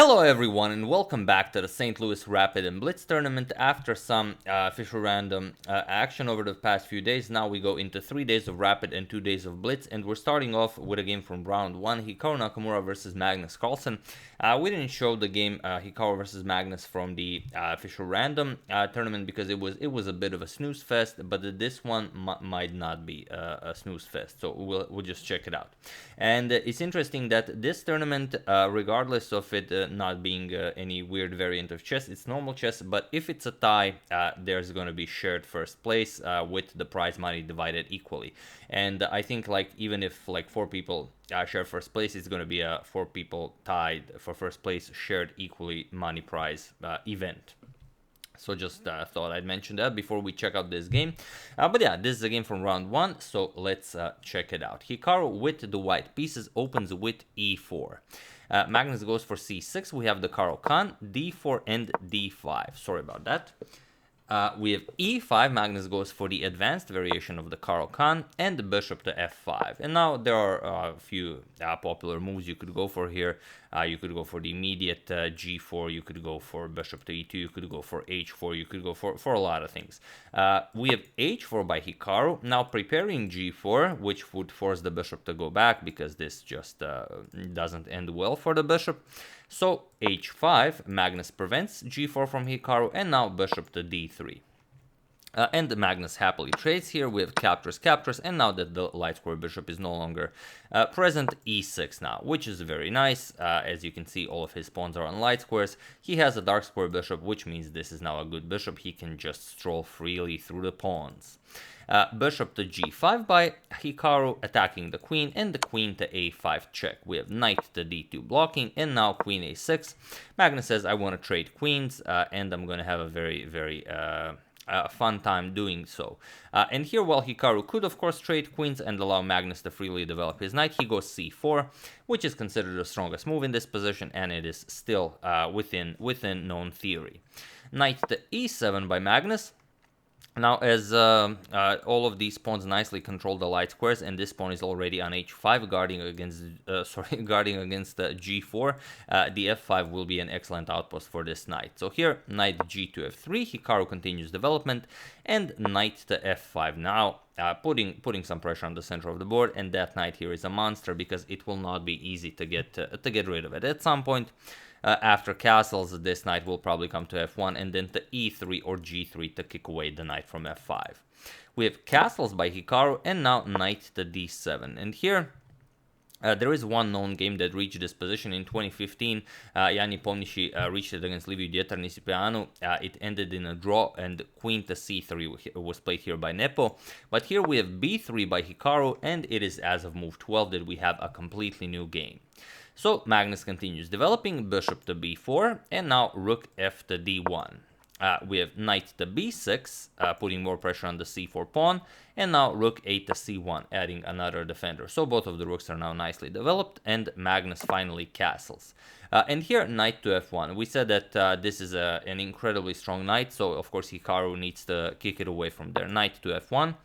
Hello everyone and welcome back to the St. Louis Rapid and Blitz tournament. After some official random action over the past few days, now we go into 3 days of Rapid and 2 days of Blitz, and we're starting off with a game from round 1, Hikaru Nakamura versus Magnus Carlsen. We didn't show the game Hikaru versus Magnus from the official random tournament because it was a bit of a snooze fest, but this one might not be a snooze fest, so we'll just check it out. And it's interesting that this tournament, regardless of it not being any weird variant of chess, it's normal chess, but if it's a tie, there's going to be shared first place with the prize money divided equally. And I think even if 4 people share first place, it's going to be a 4 people tied for first place shared equally money prize event. So just thought I'd mention that before we check out this game. But yeah, this is a game from round 1, so let's check it out. Hikaru with the white pieces opens with e4. Magnus goes for c6. We have the Caro-Kann, d4 and d5. Sorry about that. We have e5. Magnus goes for the advanced variation of the Caro-Kann and the bishop to f5. And now there are a few popular moves you could go for here. You could go for the immediate g4. You could go for bishop to e2. You could go for h4. You could go for a lot of things. We have h4 by Hikaru. Now preparing g4, which would force the bishop to go back because this just doesn't end well for the bishop. So h5, Magnus prevents g4 from Hikaru, and now bishop to d3. And Magnus happily trades here with captures, and now that the light square bishop is no longer present, e6 now, which is very nice. As you can see, all of his pawns are on light squares. He has a dark square bishop, which means this is now a good bishop. He can just stroll freely through the pawns. Bishop to g5 by Hikaru, attacking the queen, and the queen to a5 check. We have knight to d2 blocking, and now queen a6. Magnus says, I want to trade queens, and I'm going to have a very fun time doing so. And here, while Hikaru could of course trade queens and allow Magnus to freely develop his knight, he goes c4, which is considered the strongest move in this position, and it is still within known theory. Knight to e7 by Magnus. Now, as all of these pawns nicely control the light squares, and this pawn is already on h5, guarding against g4, the f5 will be an excellent outpost for this knight. So here, knight g to f3, Hikaru continues development, and knight to f5 now, putting some pressure on the center of the board, and that knight here is a monster because it will not be easy to get rid of it. At some point, after castles, this knight will probably come to f1 and then to e3 or g3 to kick away the knight from f5. We have castles by Hikaru, and now knight to d7. And here, there is one known game that reached this position in 2015. Yanni Pomnici reached it against Liviu Dieter-Nisipeanu. It ended in a draw, and queen to c3 was played here by Nepo. But here we have b3 by Hikaru, and it is as of move 12 that we have a completely new game. So Magnus continues developing, bishop to b4, and now rook f to d1. We have knight to b6, putting more pressure on the c4 pawn, and now rook a to c1, adding another defender. So both of the rooks are now nicely developed, and Magnus finally castles. And here, knight to f1. We said that this is an incredibly strong knight, so of course Hikaru needs to kick it away from there. Knight to f1.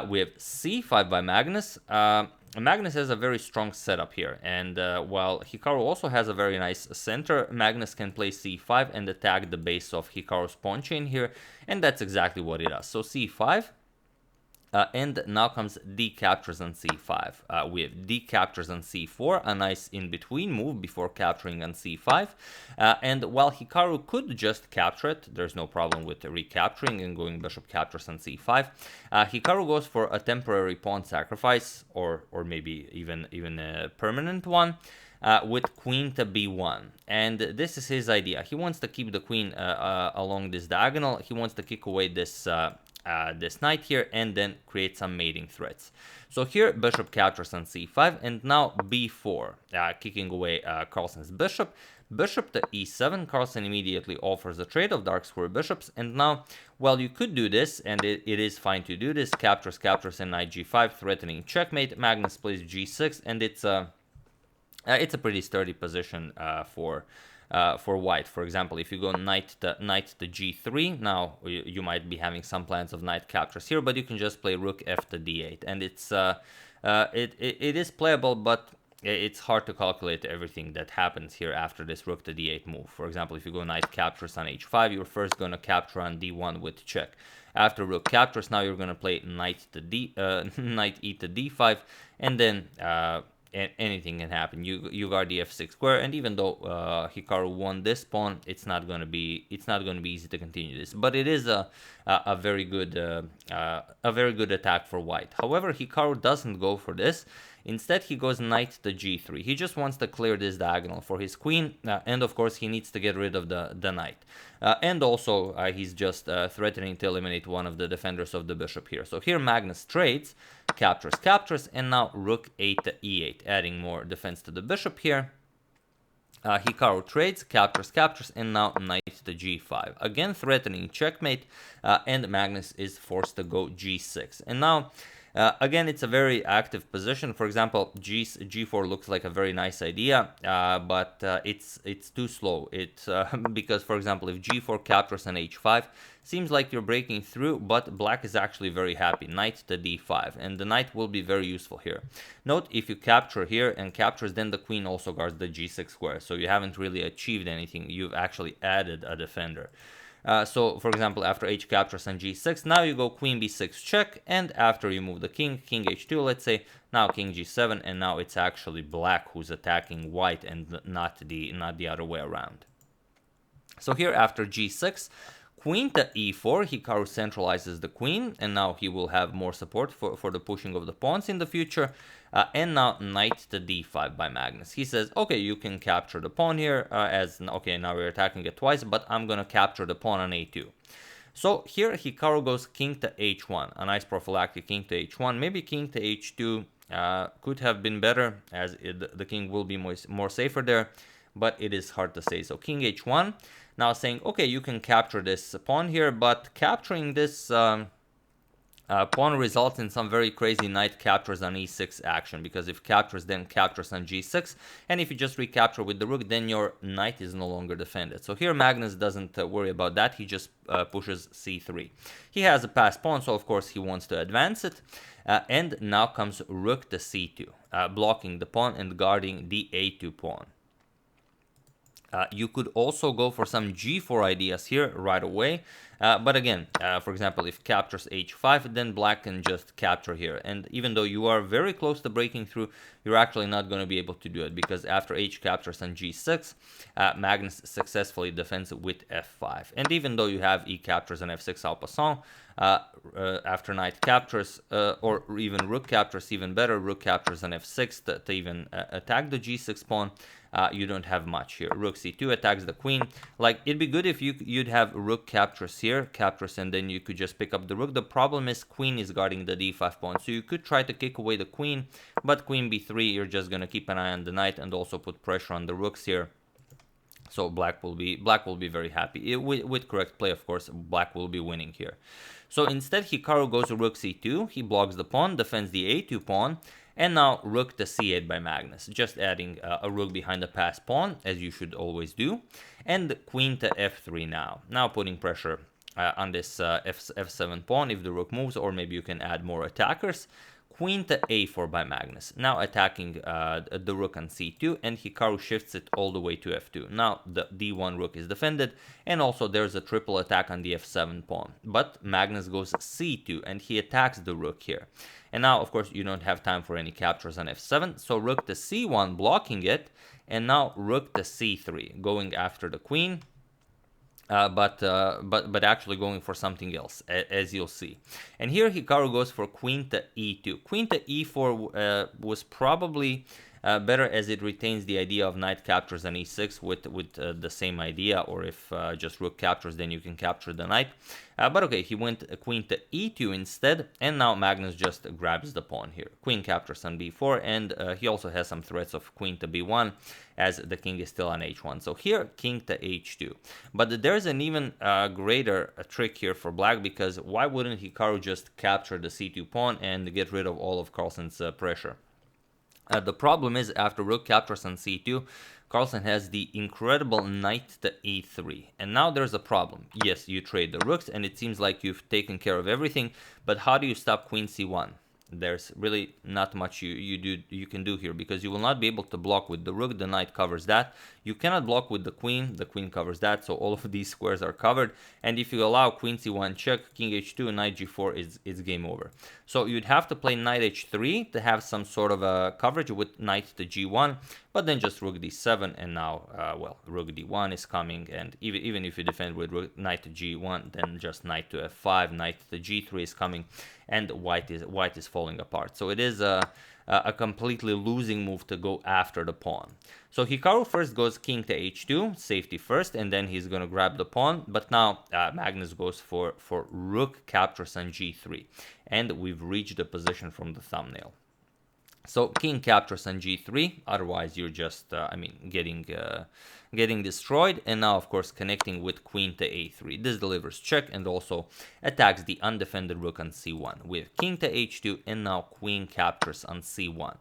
We have c5 by Magnus. Magnus has a very strong setup here, and while Hikaru also has a very nice center, Magnus can play c5 and attack the base of Hikaru's pawn chain here, and that's exactly what it does. So c5, and now comes d captures on c5. We have d captures on c4, a nice in-between move before capturing on c5. And while Hikaru could just capture it, there's no problem with recapturing and going bishop captures on c5. Hikaru goes for a temporary pawn sacrifice, or maybe even a permanent one. With queen to b1, and this is his idea. He wants to keep the queen along this diagonal. He wants to kick away this knight here and then create some mating threats. So here bishop captures on c5, and now b4, kicking away Carlsen's bishop. Bishop to e7, Carlsen immediately offers a trade of dark square bishops, and now, well, you could do this, and it is fine to do this. Captures, and knight g5, threatening checkmate. Magnus plays g6, and it's a pretty sturdy position for white. For example, if you go knight to g3, now you might be having some plans of knight captures here, but you can just play rook f to d8, and it's it is playable, but it's hard to calculate everything that happens here after this rook to d8 move. For example, if you go knight captures on h5, you're first going to capture on d1 with check. After rook captures, now you're going to play knight to knight e to d5, and then anything can happen. You guard the f6 square, and even though Hikaru won this pawn, it's not going to be easy to continue this. But it is a very good attack for white. However, Hikaru doesn't go for this. Instead, he goes knight to g3. He just wants to clear this diagonal for his queen, and of course, he needs to get rid of the knight. And also, he's just threatening to eliminate one of the defenders of the bishop here. So here, Magnus trades, captures, and now rook 8 to e8, adding more defense to the bishop here. Hikaru trades, captures, and now knight to g5. Again, threatening checkmate, and Magnus is forced to go g6. And now, again, it's a very active position. For example, g4 looks like a very nice idea, but it's too slow. It's because, for example, if g4 captures on h5, seems like you're breaking through, but black is actually very happy. Knight to d5, and the knight will be very useful here. Note, if you capture here and captures, then the queen also guards the g6 square, so you haven't really achieved anything. You've actually added a defender. So, for example, after h captures on g6, now you go queen b6 check, and after you move the king h2, let's say, now king g7, and now it's actually black who's attacking white and not the other way around. So here, after g6, queen to e4, Hikaru centralizes the queen, and now he will have more support for the pushing of the pawns in the future. And now knight to d5 by Magnus. He says, okay, you can capture the pawn here, okay, now we're attacking it twice, but I'm going to capture the pawn on a2. So here Hikaru goes king to h1, a nice prophylactic king to h1. Maybe king to h2 could have been better, as the king will be more safer there, but it is hard to say. So king h1, now saying, okay, you can capture this pawn here, but capturing this pawn results in some very crazy knight captures on e6 action, because if captures, then captures on g6, and if you just recapture with the rook, then your knight is no longer defended. So here Magnus doesn't worry about that, he just pushes c3. He has a passed pawn, so of course he wants to advance it, and now comes rook to c2, blocking the pawn and guarding the a2 pawn. You could also go for some g4 ideas here right away, but again, for example, if captures h5, then black can just capture here, and even though you are very close to breaking through, you're actually not going to be able to do it, because after h captures on g6, Magnus successfully defends with f5, and even though you have e captures on f6 en passant, after knight captures, or even rook captures, even better, rook captures on f6 to even attack the g6 pawn, you don't have much here. Rook c2 attacks the queen. Like, it'd be good if you'd have rook captures here, and then you could just pick up the rook. The problem is queen is guarding the d5 pawn, so you could try to kick away the queen, but queen b3, you're just gonna keep an eye on the knight and also put pressure on the rooks here. So black will be very happy. With correct play, of course, black will be winning here. So instead, Hikaru goes to rook c2. He blocks the pawn, defends the a2 pawn, and now rook to c8 by Magnus, just adding a rook behind the passed pawn, as you should always do, and queen to f3 now putting pressure on this f7 pawn if the rook moves, or maybe you can add more attackers. Queen to a4 by Magnus, now attacking the rook on c2, and Hikaru shifts it all the way to f2. Now the d1 rook is defended, and also there's a triple attack on the f7 pawn, but Magnus goes c2, and he attacks the rook here. And now, of course, you don't have time for any captures on f7, so rook to c1, blocking it, and now rook to c3, going after the queen. But actually going for something else, as you'll see. And here Hikaru goes for queen to e2. Queen to e4 was probably better, as it retains the idea of knight captures on e6 with the same idea, or if just rook captures, then you can capture the knight. But okay, he went queen to e2 instead, and now Magnus just grabs the pawn here. Queen captures on b4, and he also has some threats of queen to b1, as the king is still on h1. So here, king to h2. But there's an even greater trick here for black, because why wouldn't Hikaru just capture the c2 pawn and get rid of all of Carlsen's pressure? The problem is, after rook captures on c2, Carlsen has the incredible knight to e3. And now there's a problem. Yes, you trade the rooks, and it seems like you've taken care of everything, but how do you stop queen c1? there's really not much you can do here, because you will not be able to block with the rook. The knight covers that. You cannot block with the queen covers that, so all of these squares are covered. And if you allow queen c1 check, king h2, and knight g4, is game over. So you'd have to play knight h3 to have some sort of a coverage with knight to g1, but then just rook d7, and now, well, rook d1 is coming, and even if you defend with knight to g1, then just knight to f5, knight to g3 is coming, and white is falling apart. So it is a completely losing move to go after the pawn. So Hikaru first goes king to h2, safety first, and then he's going to grab the pawn. But now Magnus goes for rook captures on g3, and we've reached the position from the thumbnail. So king captures on g3, otherwise you're just, I mean, getting destroyed. And now, of course, connecting with queen to a3. This delivers check and also attacks the undefended rook on c1 with king to h2, and now queen captures on c1.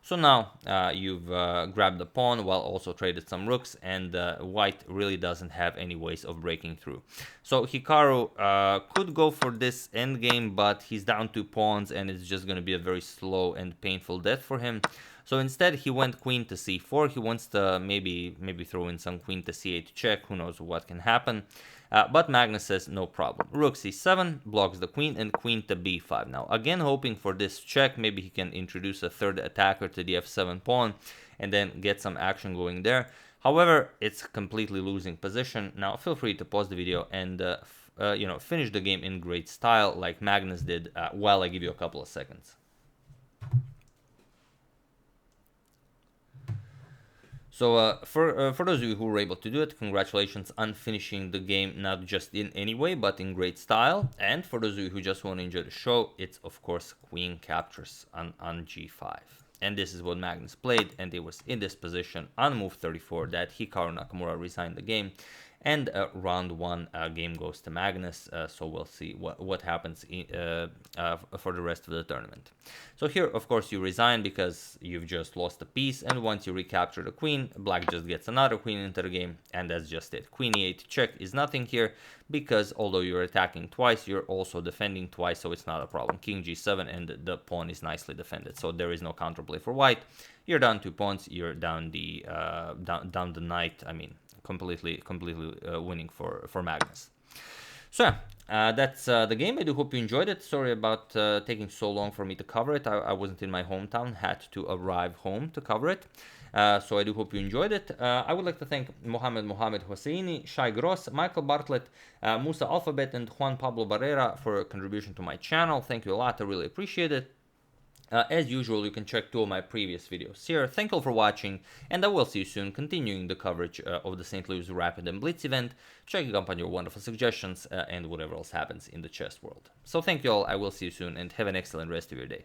So now you've grabbed the pawn while also traded some rooks, and white really doesn't have any ways of breaking through. So Hikaru could go for this endgame, but he's down 2 pawns, and it's just going to be a very slow and painful death for him. So instead, he went queen to c4. He wants to maybe throw in some queen to c8 check. Who knows what can happen. But Magnus says no problem. Rook c7 blocks the queen, and queen to b5. Now, again, hoping for this check. Maybe he can introduce a third attacker to the f7 pawn and then get some action going there. However, it's completely losing position. Now, feel free to pause the video and finish the game in great style like Magnus did while I give you a couple of seconds. So for those of you who were able to do it, congratulations on finishing the game, not just in any way, but in great style. And for those of you who just want to enjoy the show, it's of course queen captures on g5. And this is what Magnus played, and it was in this position on move 34 that Hikaru Nakamura resigned the game. And round 1 game goes to Magnus, so we'll see what happens for the rest of the tournament. So here, of course, you resign because you've just lost a piece, and once you recapture the queen, black just gets another queen into the game, and that's just it. Queen e8 check is nothing here, because although you're attacking twice, you're also defending twice, so it's not a problem. King g7, and the pawn is nicely defended, so there is no counterplay for white. You're down 2 pawns, you're down the knight, I mean, completely winning for Magnus. So that's the game. I do hope you enjoyed it. Sorry about taking so long for me to cover it. I wasn't in my hometown, had to arrive home to cover it. So I do hope you enjoyed it. I would like to thank Mohamed Hosseini, Shai Gross, Michael Bartlett, Musa Alphabet, and Juan Pablo Barrera for a contribution to my channel. Thank you a lot. I really appreciate it. As usual, you can check 2 of my previous videos here. Thank you all for watching, and I will see you soon, continuing the coverage of the St. Louis Rapid and Blitz event, checking up on your wonderful suggestions and whatever else happens in the chess world. So thank you all, I will see you soon, and have an excellent rest of your day.